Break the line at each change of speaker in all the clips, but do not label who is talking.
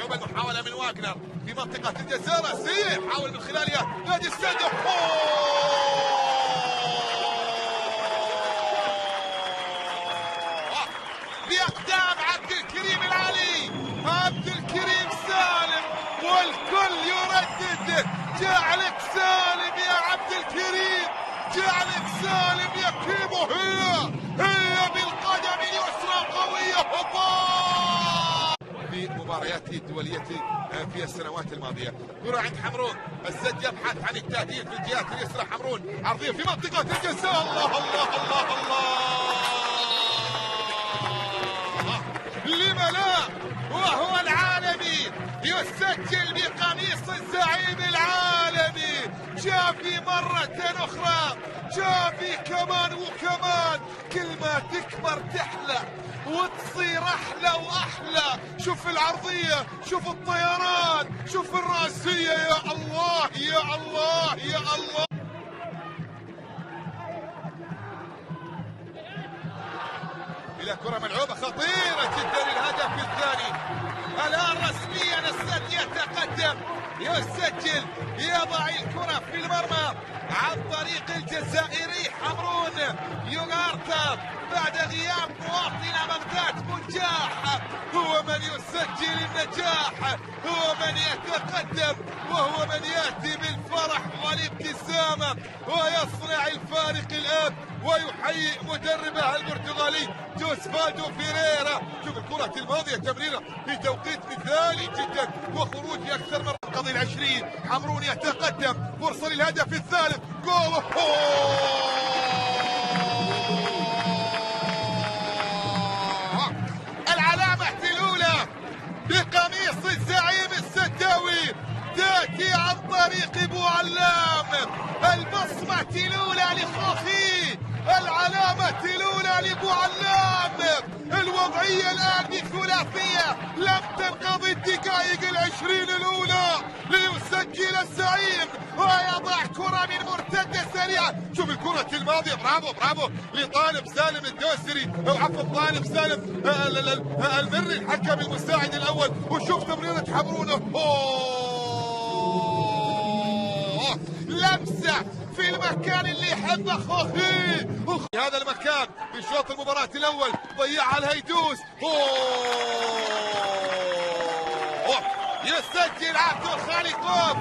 صعوبة المحاولة من واجنر في منطقة الجزاء رأسية، حاول من خلالها نادي السد. بأقدام عبد الكريم العلي، عبد الكريم سالم، والكل يردد جعلك سالم يا عبد الكريم، جعلك سالم يا كيمو. هي بالقدم اليسرى قوية في مبارياته الدولية في السنوات الماضية. كرة عند حمرون، السد يبحث عن التهديد في الجهة اليسرى. حمرون عرضية في منطقة الجزاء. الله الله الله الله، لم لا؟ وهو العالمي يسجل بقميص الزعيم العالمي. جافي مرة أخرى، جافي كمان وكمان، كل ما تكبر تحلى وتصير أحلى وأحلى. شوف العرضية، شوف الطيران، شوف الرأسية. يا الله يا الله يا الله. إلى كرة ملعوبة خطيرة جدا، الهدف الثاني. الآن رسميا السد يتقدم، يسجل، يضع الكرة في المرمى عن طريق الجزائري حمرون يوغارتا بعد غياب مواطن بغداد بنجاح. هو من يسجل النجاح، هو من يتقدم، وهو من يأتي بالفرح والابتسامة ويصنع الفارق الآن ويحيي مدربه البرتغالي جوزفالدو فيريرا. شوف الكرة الماضية، تمريرة في توقيت مثالي جدا وخروج في أكثر من قضي 20. حمرون يتقدم، فرصة للهدف الثالث. جول! العلامة الأولى بقميص الزعيم السداوي تأتي عن طريق بوعلام. البصمة الأولى لخوخي، العلامة الأولى لبوعلام. الوضعية الآن بثلاثية، لم تنقضي الدقائق 20 الأولى ليسجل الزعيم ويضع كرة من مرتدة سريعة. شوف الكرة الماضية، برافو برافو لطالب سالم الدوسري، أو عفوا طالب سالم المري الحكم المساعد الأول. وشوف تمريرة حمرون، لمسة في المكان اللي يحبه خوخي. في هذا المكان في شوط المباراة الأول ضيعها الهيدوس. يسجل عبد الخالقوف،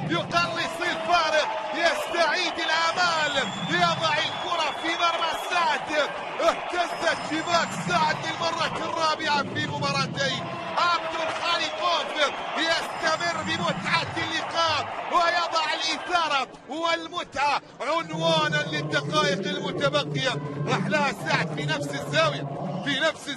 يقلص الفارق، يستعيد الآمال، يضع الكرة في مرمى سعد. اهتزت شباك سعد للمرة الرابعة في مباراتين. عبد الخالقوف يستمر بمتعة اللقاء ويضع الإثارة والمتعة عنوانا للدقائق المتبقية. راح لها سعد في نفس الزاوية، في نفس